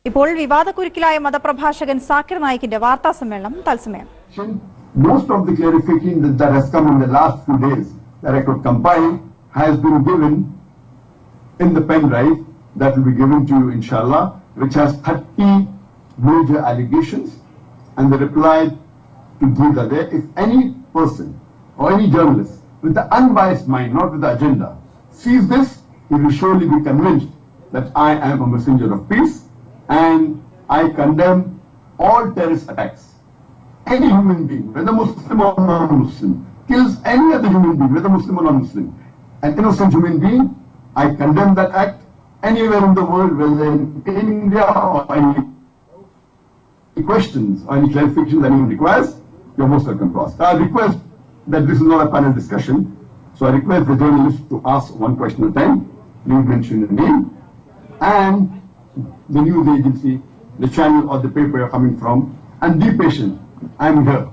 ഇപ്പോൾ വിവാദക്കുരുക്കിലായ മതപ്രഭാഷകൻ സാക്കിർ നായിക്കിന്റെ വാർത്താ സമ്മേളനം തത്സമയം. Most of the clarification that has come in the last few days that I could compile has been given in the pen drive that will be given to you inshallah, which has 30 major allegations, and the reply to these are there. If any person or any journalist with the unbiased mind, not with the agenda, sees this, he will surely be convinced that I am a messenger of peace and I condemn all terrorist attacks. Any human being, whether Muslim or non-Muslim, kills any other human being, whether Muslim or non-Muslim, an innocent human being, I condemn that act anywhere in the world, whether in India or any questions or any clarification that anyone requires, you're most welcome to ask. I request that this is not a panel discussion, so I request the journalist to ask one question at a time. Please mention your name and the news agency, the channel or the paper you're coming from, and be patient. I'm here.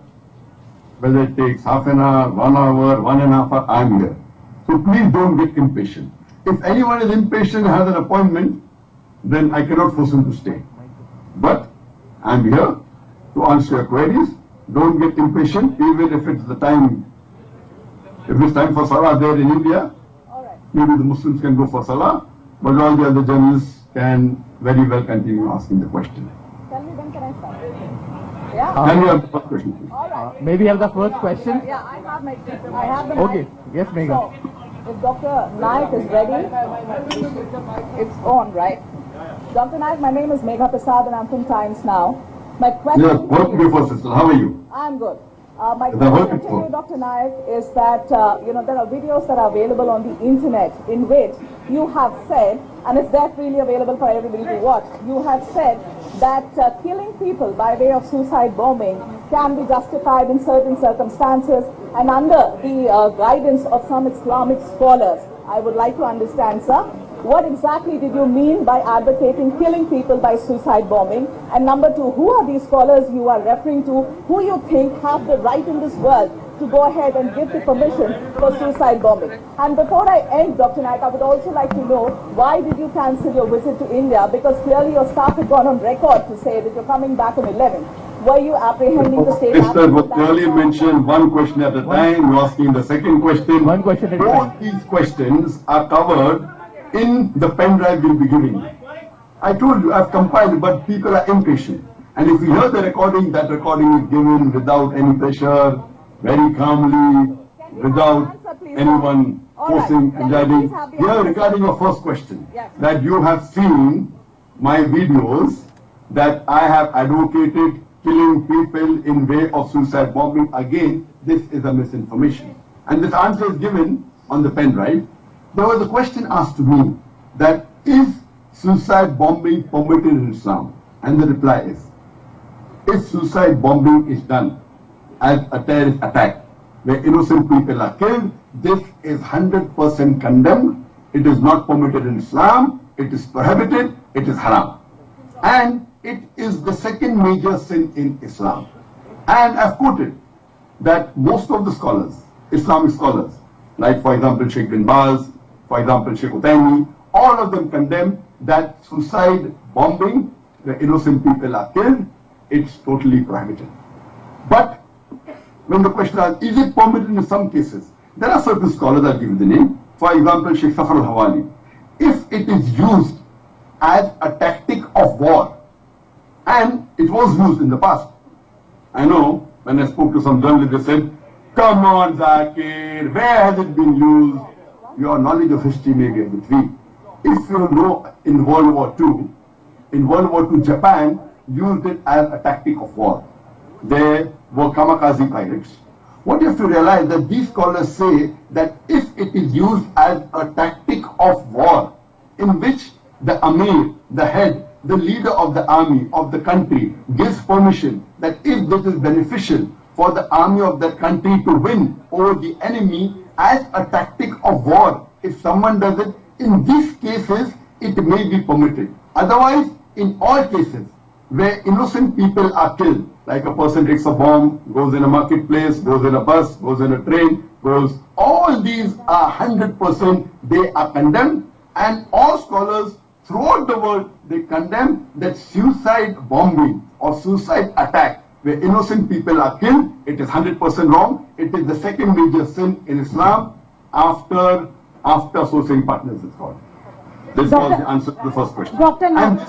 Whether it takes half an hour, 1 hour, 1.5 hours, I'm here. So please don't get impatient. If anyone is impatient and has an appointment, then I cannot force him to stay. But I'm here to answer your queries. Don't get impatient, even if it's the time. If it's time for Salah there in India, maybe the Muslims can go for Salah, but all the other journalists can very well continue asking the question. Tell me when can I start? Yeah? Can you have the first question, please? Maybe have the first question? Yeah, I have my I have the Okay. mic. Yes, Megha. So, if Dr. Naik is ready, it's on, right? Dr. Naik, my name is Megha Prasad and I'm from Times Now. My question Yes, to welcome you, before sister. How are you? I'm good. My The work question is to you, good. Dr. Naik, is that there are videos that are available on the internet in which you have said, and is that really available for everybody to watch? You have said that killing people by way of suicide bombing can be justified in certain circumstances and under the guidance of some Islamic scholars. I would like to understand, sir, what exactly did you mean by advocating killing people by suicide bombing? And number two, who are these scholars you are referring to, who you think have the right in this world to go ahead and give the permission for suicide bombing? And before I end, Dr. Naik, I would also like to know, why did you cancel your visit to India? Because clearly your staff had gone on record to say that you're coming back on 11th. Were you apprehending the state? Sister was clearly mentioned one question at a time. You're asking the second question. One question at a Both time. these questions are covered in the pen drive we'll be giving you. I told you, I've compiled, but people are impatient. And if you hear the recording, that recording is given without any pressure, very calmly, without anyone forcing and guiding. Here, regarding your first question, that you have seen my videos that I have advocated killing people in way of suicide bombing. Again, this is a misinformation. And this answer is given on the pen drive. There was a question asked to me that is suicide bombing permitted in Islam? And the reply is, if suicide bombing is done as a terrorist attack where innocent people are killed, this is 100% condemned. It is not permitted in Islam. It is prohibited. It is haram. And it is the second major sin in Islam. And I've quoted that most of the scholars, Islamic scholars, like for example Sheikh bin Baz, for example Sheikh Uthaymeen, all of them condemn that suicide bombing where innocent people are killed, it's totally prohibited. But when the question is it permitted in some cases? There are certain scholars, I'll give you the name. For example, Sheikh Safar al-Hawali. If it is used as a tactic of war, and it was used in the past. I know when I spoke to some journalists, they said, come on Zakir, where has it been used? Your knowledge of history may be a bit weak. If you know in World War II, Japan used it as a tactic of war. They were kamikaze pilots. What you have to realize that these scholars say that if it is used as a tactic of war, in which the Amir, the head, the leader of the army of the country gives permission that if this is beneficial for the army of that country to win over the enemy as a tactic of war, if someone does it, in these cases, it may be permitted. Otherwise, in all cases where innocent people are killed, like a person takes a bomb, goes in a marketplace, goes in a bus, goes in a train, all these are 100%, they are condemned, and all scholars throughout the world, they condemn that suicide bombing or suicide attack where innocent people are killed. It is 100% wrong. It is the second major sin in Islam after associating partners is called. This was the answer to the first question. Dr. Naik.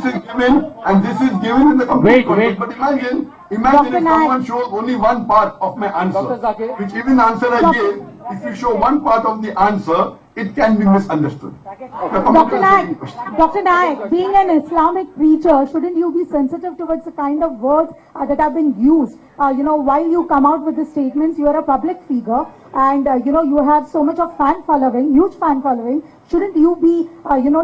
And this is given in the complete Wait. context. But imagine if someone shows only one part of my answer, Dr. Zakir. which even the answer I gave, if you show one part of the answer, it can be misunderstood. Dr. Naik, being an Islamic preacher, shouldn't you be sensitive towards the kind of words that have been used? While you come out with the statements, you are a public figure and, you have so much of fan following, huge fan following. Shouldn't you be,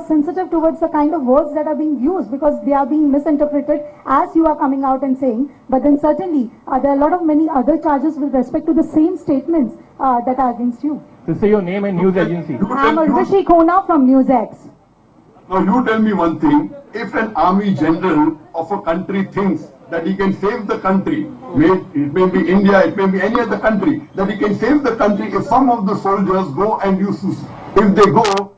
sensitive towards the kind of words that are being used because they are being misinterpreted as you are coming out and saying? But then certainly, there are a lot of many other charges with respect to the same statements that are against you. To say your name and news agency. I'm Urvashi Khona from NewsX. Now you tell me one thing, if an army general of a country thinks that he can save the country, it may be India, it may be any other country, that he can save the country if some of the soldiers go and if they go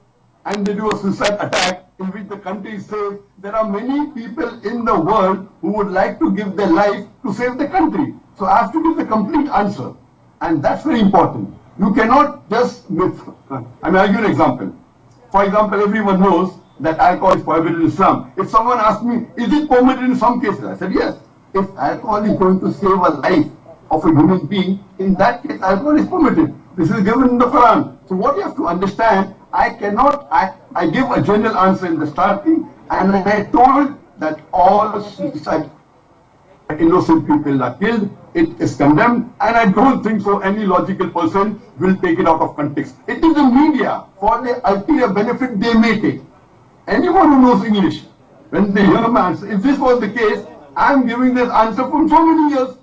and they do a suicide attack in which the country is safe, there are many people in the world who would like to give their life to save the country. So I have to give the complete answer. And that's very important. You cannot just I'll give you an example. For example, everyone knows that alcohol is prohibited in Islam. If someone asks me, is it permitted in some cases? I said, yes. If alcohol is going to save a life of a human being, in that case, alcohol is permitted. This is given in the Quran. So what you have to understand, I give a general answer in the starting, and I told that all suicide innocent people are killed, it is condemned, and I don't think so any logical person will take it out of context. It is the media, for the ulterior benefit they may take. Anyone who knows English, when they hear my answer, if this was the case, I am giving this answer from so many years.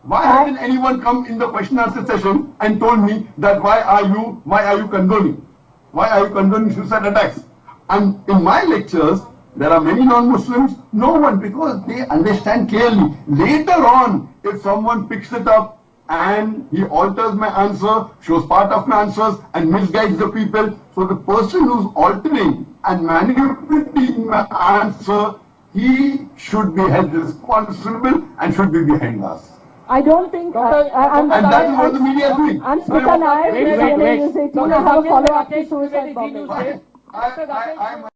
Why hasn't anyone come in the question answer session and told me that why are you condoning? Why are you condoning suicide attacks? And in my lectures, there are many non-Muslims, no one, because they understand clearly. Later on, if someone picks it up and he alters my answer, shows part of my answers and misguides the people, so the person who's altering and manipulating my answer, he should be held responsible and should be behind us. I don't think, And that is what the media is doing. I'm Smita Naik, Wait. I have a follow-up to suicide bombing. I